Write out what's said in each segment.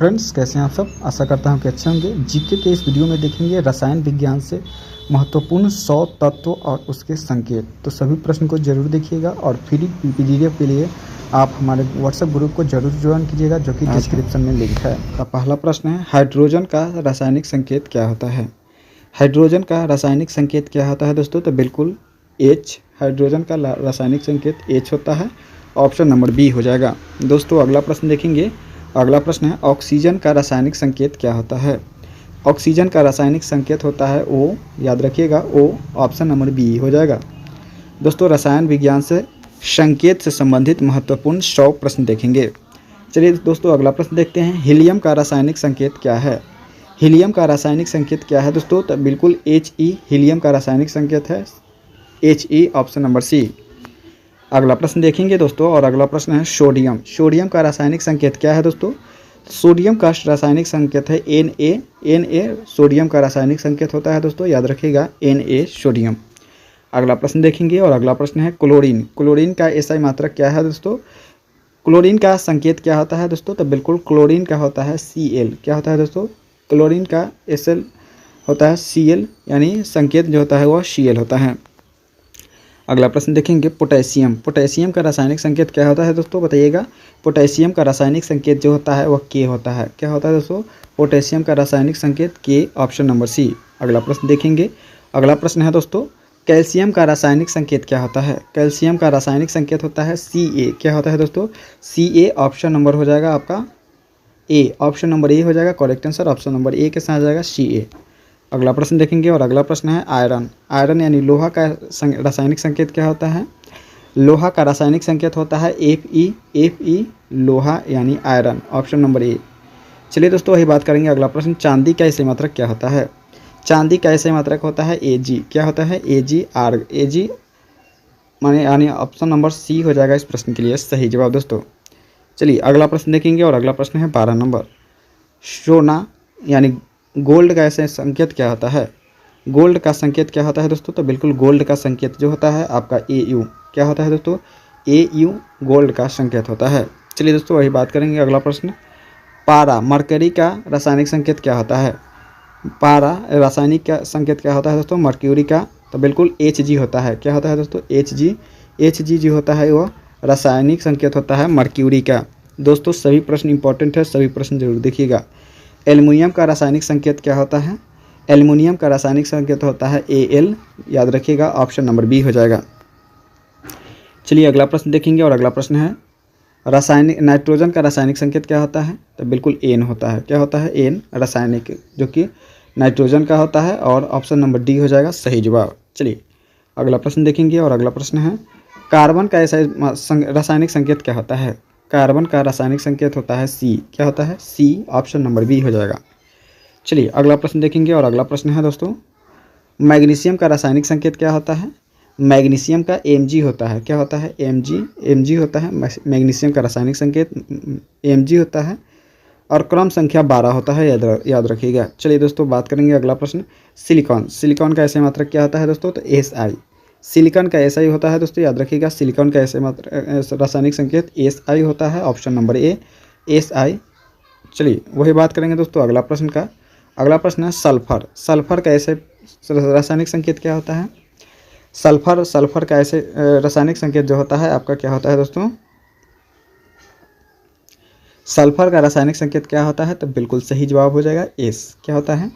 Friends, कैसे हैं आप सब। आशा करता हूं कि अच्छे होंगे। जीके के इस वीडियो में देखेंगे रसायन विज्ञान से महत्वपूर्ण 100 तत्व और उसके संकेत। तो सभी प्रश्न को जरूर देखिएगा और फ्री पीडीएफ के लिए आप हमारे व्हाट्सएप ग्रुप को जरूर ज्वाइन कीजिएगा, जो कि डिस्क्रिप्शन में लिंक है। तो पहला प्रश्न है, हाइड्रोजन का रासायनिक संकेत क्या होता है। हाइड्रोजन का रासायनिक संकेत क्या होता है दोस्तों? तो बिल्कुल H। हाइड्रोजन का रासायनिक संकेत H होता है। ऑप्शन नंबर बी हो जाएगा। दोस्तों अगला प्रश्न देखेंगे। अगला प्रश्न है, ऑक्सीजन का रासायनिक संकेत क्या होता है। ऑक्सीजन का रासायनिक संकेत होता है O। याद रखिएगा O। ऑप्शन नंबर बी हो जाएगा। दोस्तों रसायन विज्ञान से संकेत से संबंधित महत्वपूर्ण 100 प्रश्न देखेंगे। चलिए दोस्तों अगला प्रश्न देखते हैं। हीलियम का रासायनिक संकेत क्या है। हीलियम का रासायनिक संकेत क्या है दोस्तों? तो बिल्कुल He। हीलियम का रासायनिक संकेत है He। Option number C. अगला प्रश्न देखेंगे दोस्तों और अगला प्रश्न है सोडियम। सोडियम का रासायनिक संकेत क्या है दोस्तों? सोडियम का रासायनिक संकेत है Na। सोडियम का रासायनिक संकेत होता है दोस्तों, याद रखिएगा Na सोडियम। अगला प्रश्न देखेंगे और अगला प्रश्न है क्लोरीन। क्लोरीन का एसआई मात्रक क्या है दोस्तों? क्लोरीन का संकेत क्या होता है दोस्तों? तो बिल्कुल क्लोरीन का होता है Cl। क्या होता है दोस्तों? क्लोरीन का Sl होता है Cl, यानी संकेत जो होता है वह Cl होता है। अगला प्रश्न देखेंगे पोटेशियम। पोटेशियम का रासायनिक संकेत क्या होता है दोस्तों? बताइएगा। पोटेशियम का रासायनिक संकेत जो होता है वह K होता है। क्या होता है दोस्तों? पोटेशियम का रासायनिक संकेत K। Option number C. अगला प्रश्न देखेंगे। अगला प्रश्न है दोस्तों, कैल्शियम का रासायनिक संकेत क्या होता है। कैल्शियम का रासायनिक संकेत होता है Ca। क्या होता है दोस्तों? Ca। ऑप्शन नंबर हो जाएगा आपका A। ऑप्शन नंबर ए हो जाएगा correct answer. Option number A के साथ आ जाएगा Ca। अगला प्रश्न देखेंगे और अगला प्रश्न है आयरन। आयरन यानी लोहा का रासायनिक संकेत क्या होता है। लोहा का रासायनिक संकेत होता है Fe। लोहा यानी आयरन। Option number A. चलिए दोस्तों वही बात करेंगे। अगला प्रश्न, चांदी का एसआई मात्रक क्या होता है। चांदी का एसआई मात्रक होता है Ag। क्या होता है? Ag माने यानी ऑप्शन नंबर सी हो जाएगा इस प्रश्न के लिए सही जवाब दोस्तों। चलिए अगला प्रश्न देखेंगे और अगला प्रश्न है 12 नंबर। सोना यानी गोल्ड का ऐसे संकेत क्या होता है। गोल्ड का संकेत क्या होता है दोस्तों? तो बिल्कुल गोल्ड का संकेत जो होता है आपका Au। क्या होता है दोस्तों? Au गोल्ड का संकेत होता है। चलिए दोस्तों वही बात करेंगे। अगला प्रश्न, पारा मरकरी का रासायनिक संकेत क्या होता है। पारा रासायनिक का संकेत क्या होता है दोस्तों? मर्क्यूरी का। तो बिल्कुल Hg होता है। क्या होता है दोस्तों? Hg जो होता है वह रासायनिक संकेत होता है मर्क्यूरी का। दोस्तों सभी प्रश्न इंपॉर्टेंट है, सभी प्रश्न जरूर देखिएगा। एल्युमिनियम का रासायनिक संकेत क्या होता है। एल्युमिनियम का रासायनिक संकेत होता है Al। याद रखिएगा ऑप्शन नंबर बी हो जाएगा। चलिए अगला प्रश्न देखेंगे और अगला प्रश्न है रासायनिक नाइट्रोजन का रासायनिक संकेत क्या होता है। तो बिल्कुल N होता है। क्या होता है? N रासायनिक, जो कि नाइट्रोजन का होता है। और ऑप्शन नंबर डी हो जाएगा सही जवाब। चलिए अगला प्रश्न देखेंगे और अगला प्रश्न है कार्बन का ऐसा रासायनिक संकेत क्या होता है। कार्बन का रासायनिक संकेत होता है C। क्या होता है? C। ऑप्शन नंबर बी हो जाएगा। चलिए अगला प्रश्न देखेंगे और अगला प्रश्न है दोस्तों, मैग्नीशियम का रासायनिक संकेत क्या होता है। मैग्नीशियम का Mg होता है। क्या होता है? Mg होता है मैग्नीशियम का रासायनिक संकेत Mg होता है और क्रम संख्या 12 होता है, याद रखिएगा। चलिए दोस्तों बात करेंगे अगला प्रश्न, सिलिकॉन। सिलिकॉन का ऐसे मात्रक क्या होता है दोस्तों? तो Si। सिलिकॉन का SI होता है दोस्तों, याद रखिएगा। सिलिकॉन का ऐसे मात्रक रासायनिक संकेत Si होता है। Option number A Si। चलिए वही बात करेंगे दोस्तों अगला प्रश्न का। अगला प्रश्न है सल्फर। सल्फर का ऐसे रासायनिक संकेत क्या होता है। सल्फर का ऐसे रासायनिक संकेत जो होता है आपका क्या होता है दोस्तों? सल्फर का रासायनिक संकेत क्या होता है? तो बिल्कुल सही जवाब हो जाएगा S। क्या होता है?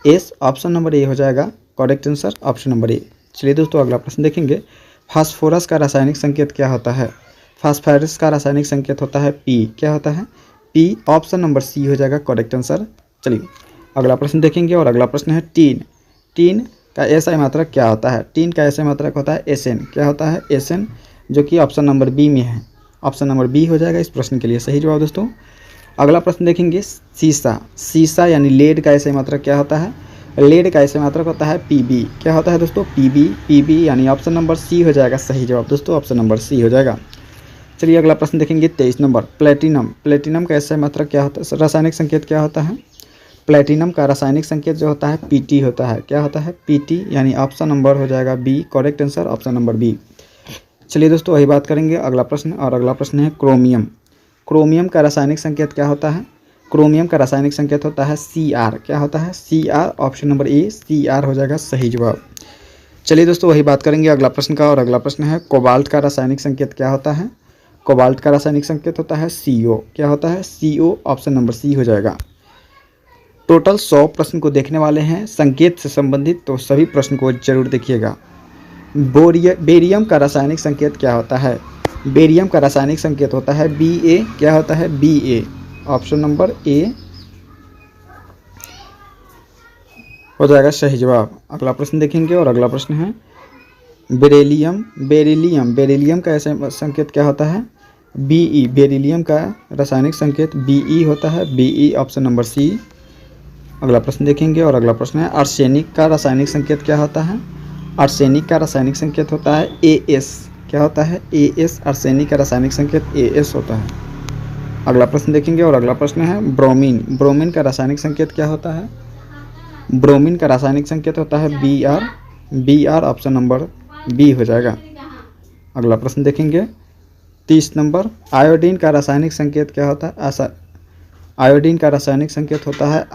S। ऑप्शन नंबर ए हो जाएगा correct answer. Option number A. चलिए दोस्तों अगला प्रश्न देखेंगे। फास्फोरस का रासायनिक संकेत क्या होता है। फास्फोरस का रासायनिक संकेत होता है P। क्या होता है? P। ऑप्शन नंबर सी हो जाएगा करेक्ट आंसर। चलिए अगला प्रश्न देखेंगे और अगला प्रश्न है टीन। टीन का एसआई मात्रक क्या होता है। टीन का एसआई मात्रक होता है Sn। क्या होता है? Sn, जो कि ऑप्शन नंबर बी में है। ऑप्शन नंबर बी हो जाएगा इस प्रश्न के लिए सही जवाब दोस्तों। अगला प्रश्न देखेंगे सीसा। सीसा यानी लेड का एसआई मात्रक क्या होता है। लेड का एसआई मात्रक होता है Pb। क्या होता है दोस्तों? Pb यानी ऑप्शन नंबर सी हो जाएगा सही जवाब दोस्तों। ऑप्शन नंबर सी हो जाएगा। चलिए अगला प्रश्न देखेंगे 23 नंबर, प्लेटिनम। प्लेटिनम का एसआई मात्रक क्या होता है, रासायनिक संकेत क्या होता है। प्लेटिनम का रासायनिक संकेत जो होता है Pt होता है। क्या होता है? Pt, यानी ऑप्शन नंबर हो जाएगा B correct answer. Option number B. चलिए दोस्तों वही बात करेंगे अगला प्रश्न और अगला प्रश्न है क्रोमियम। क्रोमियम का रासायनिक संकेत क्या होता है। क्रोमियम का रासायनिक संकेत होता है Cr। क्या होता है? Cr। Option number A Cr हो जाएगा सही जवाब। चलिए दोस्तों वही बात करेंगे अगला प्रश्न का, और अगला प्रश्न है कोबाल्ट का रासायनिक संकेत क्या होता है? कोबाल्ट का रासायनिक संकेत होता है CO। क्या होता है? CO। ऑप्शन नंबर सी हो जाएगा। टोटल 100 प्रश्न को देखने वाले हैं संकेत से संबंधित, तो सभी प्रश्न को जरूर देखिएगा। बेरियम का रासायनिक संकेत क्या होता है? बेरियम का रासायनिक संकेत होता है Ba। क्या होता है? Ba। ऑप्शन नंबर ए हो जाएगा सही जवाब। अगला प्रश्न देखेंगे, और अगला प्रश्न है बेरिलियम। बेरिलियम का ऐसा संकेत क्या होता है? Be। बेरिलियम का रासायनिक संकेत Be होता है। Be। Option number C. अगला प्रश्न देखेंगे, और अगला प्रश्न है आर्सेनिक का रासायनिक संकेत क्या होता है? आर्सेनिक का रासायनिक संकेत होता है As। क्या होता है? As। आर्सेनिक का रासायनिक संकेत As होता है। अगला प्रश्न देखेंगे, और अगला प्रश्न है ब्रोमीन। ब्रोमीन का रासायनिक संकेत क्या होता है? ब्रोमीन का रासायनिक संकेत होता है Br। Br। Option number B हो जाएगा। अगला प्रश्न देखेंगे 30 नंबर, आयोडीन का रासायनिक संकेत क्या होता है? आयोडीन का रासायनिक संकेत होता है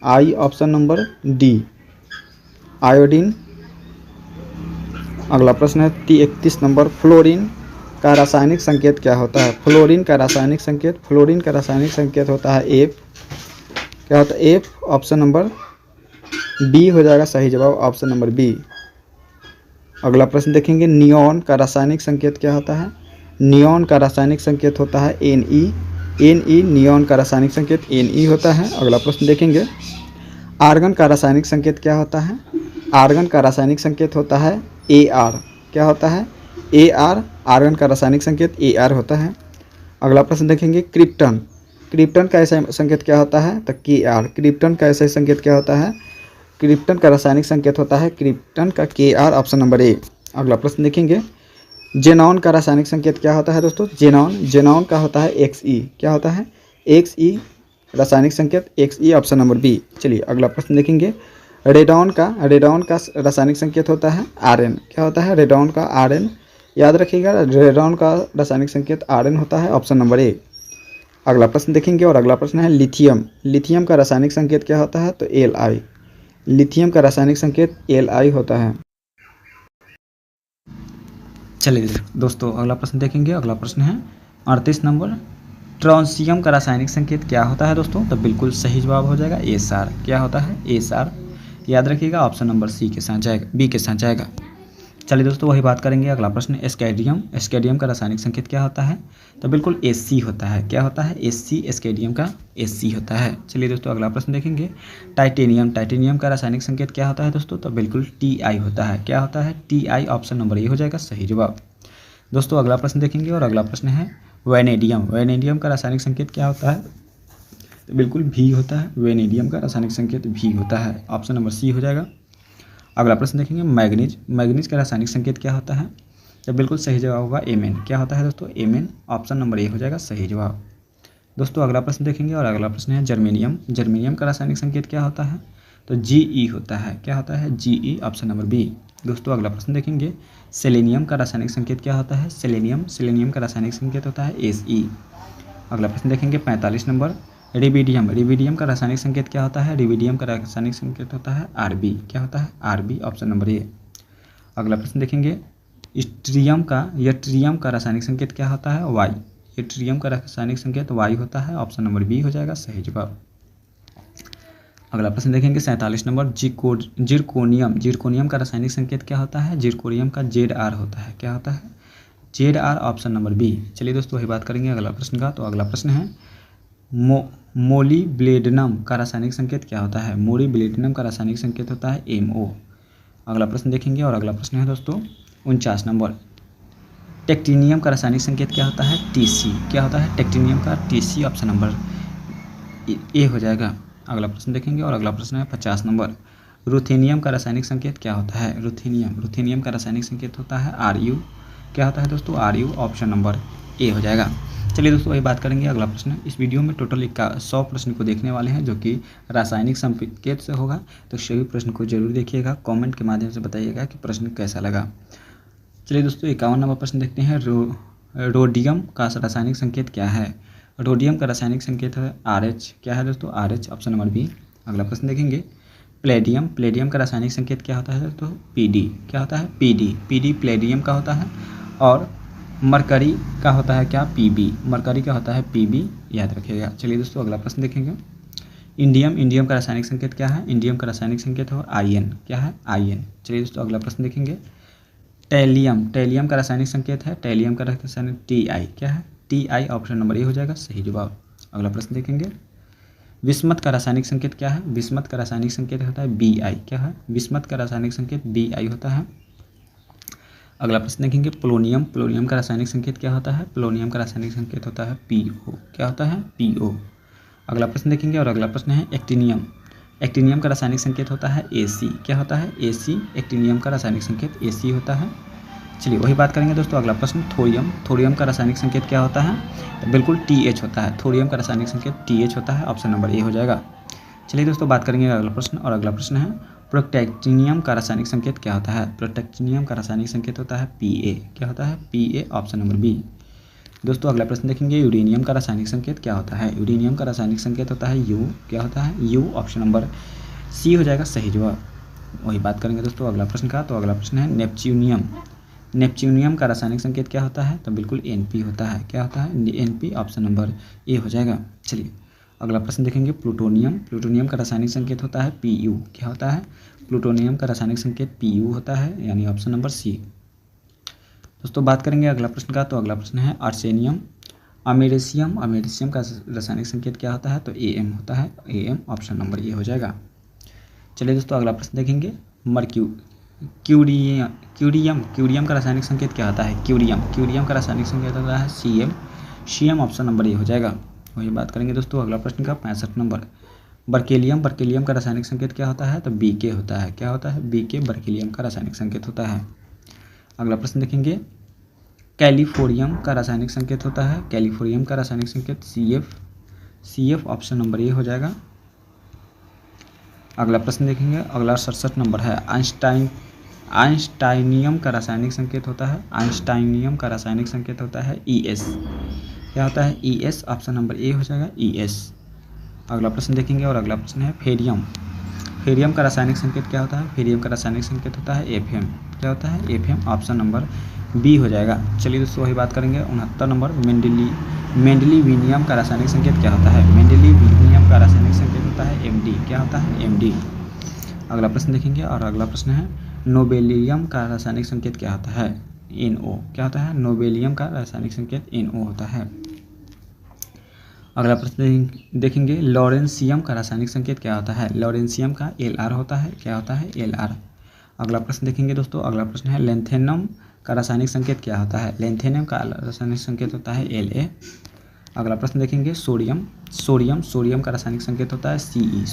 I। Option number D, iodine. अगला प्रश्न है 31 नंबर, फ्लोरीन का रासायनिक संकेत क्या होता है? फ्लोरीन का रासायनिक संकेत होता है F। क्या होता है? F। ऑप्शन नंबर बी हो जाएगा सही जवाब। Option number B. अगला प्रश्न देखेंगे नियॉन का रासायनिक संकेत क्या होता है? नियॉन का रासायनिक संकेत होता है Ne। नियॉन का रासायनिक संकेत Ne होता है। अगला प्रश्न देखेंगे आर्गन का रासायनिक संकेत क्या होता है? आर्गन का रासायनिक संकेत होता है Ar। क्या होता है? Ar। आर्गन का रासायनिक संकेत Ar होता है। अगला प्रश्न देखेंगे क्रिप्टन का ऐसा संकेत क्या होता है? तो Kr। क्रिप्टन का ऐसा संकेत क्या होता है? क्रिप्टन का रासायनिक संकेत होता है क्रिप्टन का Kr। Option number A. अगला प्रश्न देखेंगे जेनॉन का रासायनिक संकेत क्या होता है दोस्तों? जेनॉन का होता है Xe। क्या होता है? Xe। रासायनिक संकेत Xe। Option number B. चलिए अगला प्रश्न देखेंगे रेडॉन का रासायनिक संकेत होता है Rn। क्या होता है? रेडॉन का Rn। याद रखिएगा रेडॉन का रासायनिक संकेत Rn होता है। Option number A. अगला प्रश्न देखेंगे, और अगला प्रश्न है लिथियम का रासायनिक संकेत क्या होता है? तो Li। लिथियम का रासायनिक संकेत Li होता है। चलिए दोस्तों अगला प्रश्न देखेंगे। अगला प्रश्न है 38 नंबर, ट्रांसियम का रासायनिक संकेत क्या होता है दोस्तों? तो बिल्कुल सही जवाब हो जाएगा Sr। क्या होता है? Sr। याद रखिएगा ऑप्शन नंबर सी के साथ जाएगा, बी के साथ जाएगा। चलिए दोस्तों वही बात करेंगे। अगला प्रश्न एस्केडियम का रासायनिक संकेत क्या होता है? तो बिल्कुल Sc होता है। क्या होता है? Sc। एस्केडियम का Sc होता है। चलिए दोस्तों अगला प्रश्न देखेंगे टाइटेनियम का रासायनिक संकेत क्या होता है दोस्तों? तो बिल्कुल Ti होता है। क्या होता है? Ti। ऑप्शन नंबर ए हो जाएगा सही जवाब। दोस्तों अगला प्रश्न देखेंगे, और अगला प्रश्न है वैनेडियम का रासायनिक संकेत क्या होता है? तो बिल्कुल भी होता है। वैनेडियम का रासायनिक संकेत भी होता है। ऑप्शन नंबर सी हो जाएगा। अगला प्रश्न देखेंगे मैग्नीज का रासायनिक संकेत क्या होता है? तो बिल्कुल सही जवाब होगा Mn। क्या होता है दोस्तों? Mn। ऑप्शन नंबर ए हो जाएगा सही जवाब। दोस्तों अगला प्रश्न देखेंगे, और अगला प्रश्न है जर्मेनियम का रासायनिक संकेत क्या होता है? तो Ge होता है। क्या होता है? Ge। Option number B. दोस्तों अगला प्रश्न देखेंगे सेलेनियम का रासायनिक संकेत क्या होता है? सेलेनियम का रासायनिक संकेत होता है Se। अगला प्रश्न देखेंगे 45 नंबर, रिबिडियम का रासायनिक संकेत क्या होता है? रिबिडियम का रासायनिक संकेत होता है Rb। क्या होता है? Rb। Option number A. अगला प्रश्न देखेंगे यट्रियम का रासायनिक संकेत क्या होता है? Y। यट्रियम का रासायनिक संकेत Y होता है। ऑप्शन नंबर बी हो जाएगा सही जवाब। अगला प्रश्न देखेंगे 47 नंबर, जिरकोनियम का रासायनिक संकेत क्या होता है? जिरकोनियम का Zr होता है। क्या होता है? Zr। Option number B. चलिए दोस्तों वही बात करेंगे अगला प्रश्न का। तो अगला प्रश्न है मोलिब्डेनम का रासायनिक संकेत क्या होता है? मोलिब्डेनम का रासायनिक संकेत होता है MO। अगला प्रश्न देखेंगे, और अगला प्रश्न है दोस्तों 49 नंबर, टेक्टिनियम का रासायनिक संकेत क्या होता है? Tc। क्या होता है? टेक्टिनियम का Tc। ऑप्शन नंबर ए हो जाएगा। अगला प्रश्न देखेंगे, और अगला प्रश्न है 50 नंबर, रुथेनियम का रासायनिक संकेत क्या होता है? रुथेनियम का रासायनिक संकेत होता है Ru। क्या होता है दोस्तों? Ru। ऑप्शन नंबर ए हो जाएगा। चलिए दोस्तों वही बात करेंगे अगला प्रश्न। इस वीडियो में टोटल 100 प्रश्न को देखने वाले हैं, जो कि रासायनिक संकेत से होगा। तो सभी प्रश्न को जरूर देखिएगा, कमेंट के माध्यम से बताइएगा कि प्रश्न कैसा लगा। चलिए दोस्तों 51 नंबर प्रश्न देखते हैं, रोडियम का रासायनिक संकेत क्या है? रोडियम का रासायनिक संकेत है RH, क्या है दोस्तों RH, ऑप्शन नंबर बी। अगला प्रश्न देखेंगे प्लेडियम, प्लेडियम का रासायनिक संकेत क्या होता है दोस्तों PD, क्या होता है PD प्लेडियम का होता है। और मरकरी का होता है क्या PB, मरकरी का होता है PB, याद रखिएगा। चलिए दोस्तों अगला प्रश्न देखेंगे इंडियम, इंडियम का रासायनिक संकेत क्या है, इंडियम का रासायनिक संकेत हो IN, क्या है IN। चलिए दोस्तों अगला प्रश्न देखेंगे टैलियम, टैलियम का रासायनिक संकेत है, टैलियम का रासायनिक TI, क्या है TI, ऑप्शन नंबर ए हो जाएगा सही जवाब। अगला प्रश्न देखेंगे विस्मत का रासायनिक संकेत क्या है, विस्मत का रासायनिक संकेत होता है BI, क्या है विस्मत का रासायनिक संकेत BI होता है। अगला प्रश्न देखेंगे पोलोनियम, पोलोनियम का रासायनिक संकेत क्या होता है, पोलोनियम का रासायनिक संकेत होता है PO, क्या होता है PO। अगला प्रश्न देखेंगे और अगला प्रश्न है एक्टिनियम, एक्टिनियम का रासायनिक संकेत होता है AC, क्या होता है AC, एक्टिनियम का रासायनिक संकेत AC होता है। चलिए वही बात करेंगे दोस्तों। अगला प्रश्न थोरियम, थोरियम का रासायनिक संकेत क्या होता है, तो बिल्कुल TH होता है, थोरियम का रासायनिक संकेत TH होता है, ऑप्शन नंबर ए हो जाएगा। चलिए दोस्तों बात करेंगे अगला प्रश्न और अगला प्रश्न है प्रोटैक्टिनियम का रासायनिक संकेत क्या होता है, प्रोटैक्टिनियम का रासायनिक संकेत होता है PA, क्या होता है PA, ऑप्शन नंबर बी। दोस्तों अगला प्रश्न देखेंगे यूरेनियम का रासायनिक संकेत क्या होता है, यूरेनियम का रासायनिक संकेत होता है U, क्या होता है U, ऑप्शन नंबर C हो जाएगा सही जवाब। वही बात करेंगे दोस्तों अगला प्रश्न का। तो अगला प्रश्न है नेपच्यूनियम, नेपच्यूनियम का रासायनिक संकेत क्या होता है, तो बिल्कुल NP होता है, क्या होता है NP, ऑप्शन नंबर ए हो जाएगा। चलिए अगला प्रश्न देखेंगे प्लूटोनियम, प्लूटोनियम का रासायनिक संकेत होता है PU, क्या होता है प्लूटोनियम का रासायनिक संकेत PU होता है, यानी ऑप्शन नंबर C। दोस्तों बात करेंगे अगला प्रश्न का। तो अगला प्रश्न है आर्सेनियम, अमेरिशियम, अमेरिशियम का रासायनिक संकेत क्या होता है, तो AM होता है, AM, ऑप्शन नंबर ए हो जाएगा। चलिए दोस्तों अगला प्रश्न देखेंगे क्यूरियम, क्यूरियम का रासायनिक संकेत क्या होता है, क्यूरियम, क्यूरियम का रासायनिक संकेत होता है CM, ऑप्शन नंबर ए हो जाएगा। वही बात करेंगे दोस्तों अगला प्रश्न का 65 नंबर बर्केलियम, बर्केलियम का रासायनिक संकेत क्या होता है, तो BK होता है, क्या होता है BK, बर्केलियम का रासायनिक संकेत होता है। अगला प्रश्न देखेंगे कैलिफोरियम का रासायनिक संकेत होता है, कैलिफोरियम का रासायनिक संकेत CF, ऑप्शन नंबर ए हो जाएगा। अगला प्रश्न देखेंगे अगला 67 नंबर है आइंस्टाइनियम का रासायनिक संकेत होता है, आइंस्टाइनियम का रासायनिक संकेत होता है ES, क्या होता है ES, ऑप्शन नंबर ए हो जाएगा ES। अगला प्रश्न देखेंगे और अगला प्रश्न है फेरियम, फेरियम का रासायनिक संकेत क्या होता है, फेरियम का रासायनिक संकेत होता है FM, क्या होता है FM, ऑप्शन नंबर बी हो जाएगा। चलिए दोस्तों वही बात करेंगे 69 नंबर मेंडेलिविनियम का रासायनिक संकेत क्या होता है, मेंडेलिविनियम का रासायनिक संकेत होता है MD, क्या होता है MD। अगला प्रश्न देखेंगे और अगला प्रश्न है नोबेलियम का रासायनिक संकेत क्या होता है, NO, क्या होता है नोबेलियम का रासायनिक संकेत NO होता है। अगला प्रश्न देखेंगे लॉरेंसियम का रासायनिक संकेत क्या होता है, लॉरेंसियम का LR होता है, क्या होता है LR। अगला प्रश्न देखेंगे दोस्तों अगला प्रश्न है लेंथेनम का रासायनिक संकेत क्या होता है, लेंथेनम का रासायनिक संकेत होता है LA। अगला प्रश्न देखेंगे सोडियम का रासायनिक संकेत होता है CE,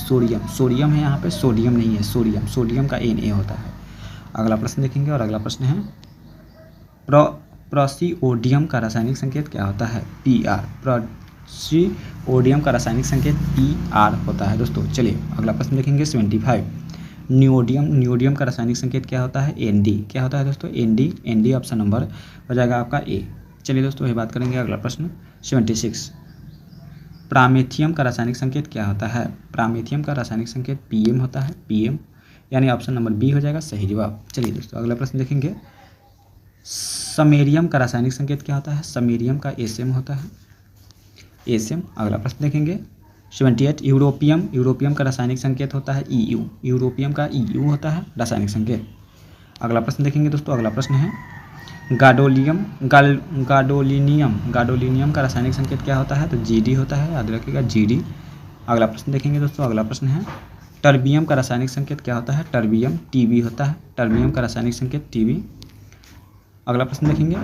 सोडियम है यहाँ पे, सोडियम नहीं है, सोडियम का Na होता है। अगला प्रश्न देखेंगे और अगला प्रश्न है प्रोसिओडियम का रासायनिक संकेत क्या होता है, PR, प्रोसिओडियम का रासायनिक संकेत PR होता है दोस्तों। चलिए अगला प्रश्न देखेंगे 75 नियोडियम का रासायनिक संकेत क्या होता है ND, क्या होता है दोस्तों ND, ऑप्शन नंबर हो जाएगा आपका A। चलिए दोस्तों ये बात करेंगे अगला प्रश्न 76 प्रामेथियम का रासायनिक संकेत क्या होता है, प्रामेथियम का रासायनिक संकेत PM होता है, PM, यानी ऑप्शन नंबर बी हो जाएगा सही जवाब। चलिए दोस्तों अगला प्रश्न देखेंगे समेरियम का रासायनिक संकेत क्या होता है, समेरियम का SM होता है, SM। अगला प्रश्न देखेंगे 78 यूरोपियम का रासायनिक संकेत होता है EU, यूरोपियम का EU होता है रासायनिक संकेत। अगला प्रश्न देखेंगे दोस्तों अगला प्रश्न है गाडोलिनियम का रासायनिक संकेत क्या होता है, तो GD होता है, याद रखिएगा GD। अगला प्रश्न देखेंगे दोस्तों अगला प्रश्न है टर्बियम का रासायनिक संकेत क्या होता है, टर्बियम TB होता है, टर्बियम का रासायनिक संकेत TB। अगला प्रश्न देखेंगे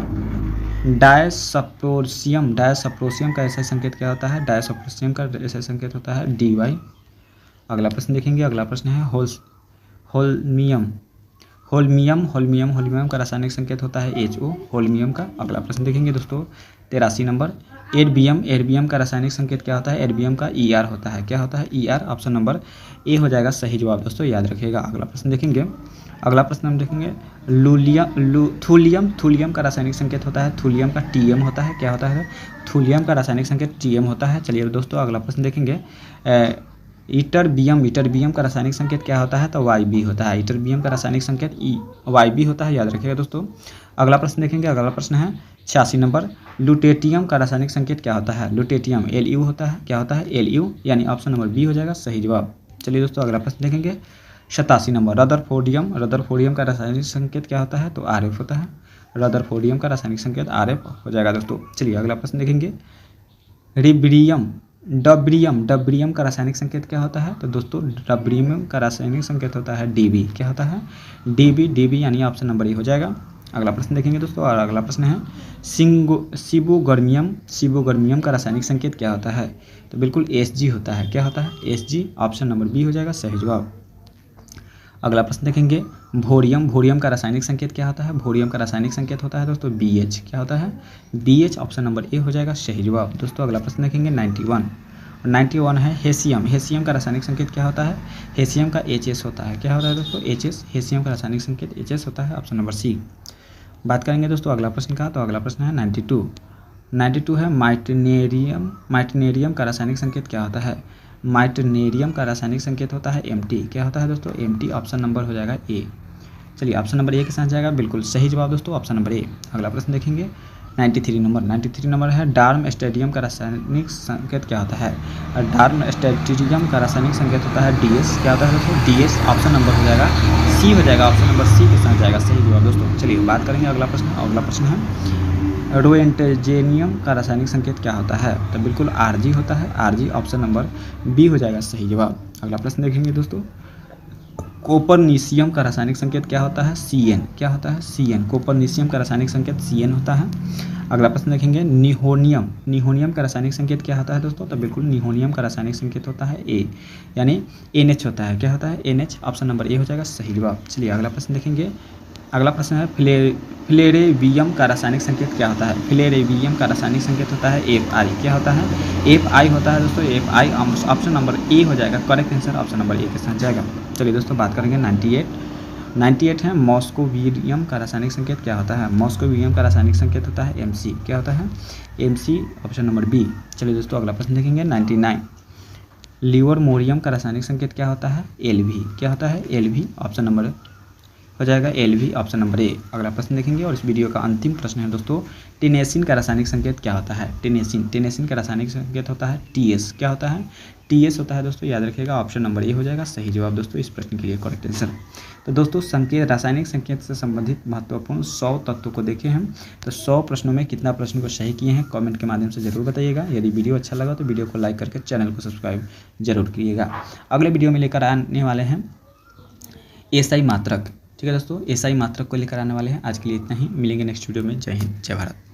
डायसप्रोसियम का ऐसा संकेत क्या होता है, डायसप्रोसियम का ऐसा संकेत होता है DY। अगला प्रश्न देखेंगे अगला प्रश्न है होल्मियम का रासायनिक संकेत होता है HO, होल्मियम का। अगला प्रश्न देखेंगे दोस्तों 83 नंबर एर्बियम का रासायनिक संकेत क्या होता है, एर्बियम का ER होता है, क्या होता है ER, ऑप्शन नंबर A हो जाएगा सही जवाब दोस्तों, याद रखिएगा। अगला प्रश्न देखेंगे अगला प्रश्न हम देखेंगे थूलियम का रासायनिक संकेत होता है, थूलियम का टीएम होता है, क्या होता है, थूलियम का रासायनिक संकेत टीएम होता है। चलिए दोस्तों अगला प्रश्न देखेंगे, इटरबियम का रासायनिक संकेत क्या होता है, तो YB होता है। इटरबियम का रासायनिक संकेत YB होता है, याद रखिएगा दोस्तों। अगला प्रश्न देखेंगे, अगला प्रश्न है 86 नंबर, लुटेटियम का रासायनिक संकेत क्या होता है, लुटेटियम LU होता है, क्या होता है, LU, यानी ऑप्शन नंबर बी हो जाएगा सही जवाब। चलिए दोस्तों अगला प्रश्न देखेंगे 87 नंबर, रदरफोर्डियम का रासायनिक संकेत क्या होता है, तो RF होता है। रदरफोर्डियम का रासायनिक संकेत RF हो जाएगा दोस्तों। चलिए अगला प्रश्न देखेंगे, डब्रियम का रासायनिक संकेत क्या होता है, तो दोस्तों डब्रियम का रासायनिक संकेत होता है DB, क्या होता है, DB, यानी ऑप्शन नंबर ए हो जाएगा। अगला प्रश्न देखेंगे दोस्तों, और अगला प्रश्न है सिबोगर्मियम का रासायनिक संकेत क्या होता है, तो बिल्कुल SG होता है, क्या होता है, SG, ऑप्शन नंबर बी हो जाएगा सही जवाब। अगला प्रश्न देखेंगे, भोरियम का रासायनिक संकेत क्या होता है, भोरियम का रासायनिक संकेत होता है दोस्तों BH, क्या होता है, BH, ऑप्शन नंबर ए हो जाएगा सही जवाब। दोस्तों अगला प्रश्न देखेंगे 91 है हेसियम का रासायनिक संकेत क्या होता है, हेसियम का HS होता है, क्या होता है दोस्तों, HS, हेसियम का रासायनिक संकेत HS होता है, ऑप्शन नंबर सी। बात करेंगे दोस्तों अगला प्रश्न का, तो अगला प्रश्न है 92 है माइटनेरियम का रासायनिक संकेत क्या होता है, माइटनेरियम का रासायनिक संकेत होता है MT, क्या होता है दोस्तों, MT, ऑप्शन नंबर हो जाएगा ए। चलिए ऑप्शन नंबर ए के साथ जाएगा बिल्कुल सही जवाब दोस्तों, ऑप्शन नंबर ए। अगला प्रश्न देखेंगे 93 नंबर है डार्म स्टेडियम का रासायनिक संकेत क्या होता है, डार्म स्टेडियम का रासायनिक संकेत होता है DS, क्या होता है दोस्तों, DS, ऑप्शन नंबर हो जाएगा सी हो जाएगा, ऑप्शन नंबर सी के साथ जाएगा सही जवाब दोस्तों। चलिए बात करेंगे अगला प्रश्न है रोएंटेजेनियम का रासायनिक संकेत क्या होता है, तो बिल्कुल RG होता है, RG, ऑप्शन नंबर बी हो जाएगा सही जवाब। अगला प्रश्न देखेंगे दोस्तों, कोपरनीशियम का रासायनिक संकेत क्या होता है, CN, क्या होता है, CN, कोपरनीशियम का रासायनिक संकेत CN होता है। अगला प्रश्न देखेंगे निहोनियम का रासायनिक संकेत क्या होता है दोस्तों, तो बिल्कुल निहोनियम का रासायनिक संकेत होता है A, यानी NH होता है, क्या होता है, NH, ऑप्शन नंबर ए हो जाएगा सही जवाब। चलिए अगला प्रश्न देखेंगे, अगला प्रश्न है फ्लेरेवियम का रासायनिक संकेत क्या होता है, फ्लेरेवियम का रासायनिक संकेत होता है FI, क्या होता है, FI होता है दोस्तों, FI, ऑप्शन नंबर ए हो जाएगा correct answer, option number A के साथ जाएगा। चलिए दोस्तों बात करेंगे 98 है मॉस्कोवियम का रासायनिक संकेत क्या होता है, मॉस्कोवियम का रासायनिक संकेत होता है MC, क्या होता है, MC, ऑप्शन नंबर बी। चलिए दोस्तों अगला प्रश्न देखेंगे 99 लिवरमोरियम का रासायनिक संकेत क्या होता है, LV, क्या होता है, LV, ऑप्शन नंबर हो जाएगा LV, ऑप्शन नंबर ए। अगला प्रश्न देखेंगे और इस वीडियो का अंतिम प्रश्न है दोस्तों, टिनेसिन का रासायनिक संकेत क्या होता है, टिनेसिन का रासायनिक संकेत होता है TS, क्या होता है, TS होता है दोस्तों, याद रखिएगा, ऑप्शन नंबर ए हो जाएगा सही जवाब दोस्तों इस प्रश्न के लिए करेक्ट आंसर। तो दोस्तों रासायनिक संकेत से संबंधित महत्वपूर्ण 100 तत्वों को देखे हम, तो 100 प्रश्नों में कितना प्रश्न को सही किए हैं कमेंट के माध्यम से जरूर बताइएगा। यदि वीडियो अच्छा लगा तो वीडियो को लाइक करके चैनल को सब्सक्राइब जरूर कीजिएगा। अगले वीडियो में लेकर आने वाले हैं SI मात्रक, ठीक है दोस्तों, SI मात्रक को लेकर आने वाले हैं। आज के लिए इतना ही, मिलेंगे नेक्स्ट वीडियो में। जय हिंद, जय भारत।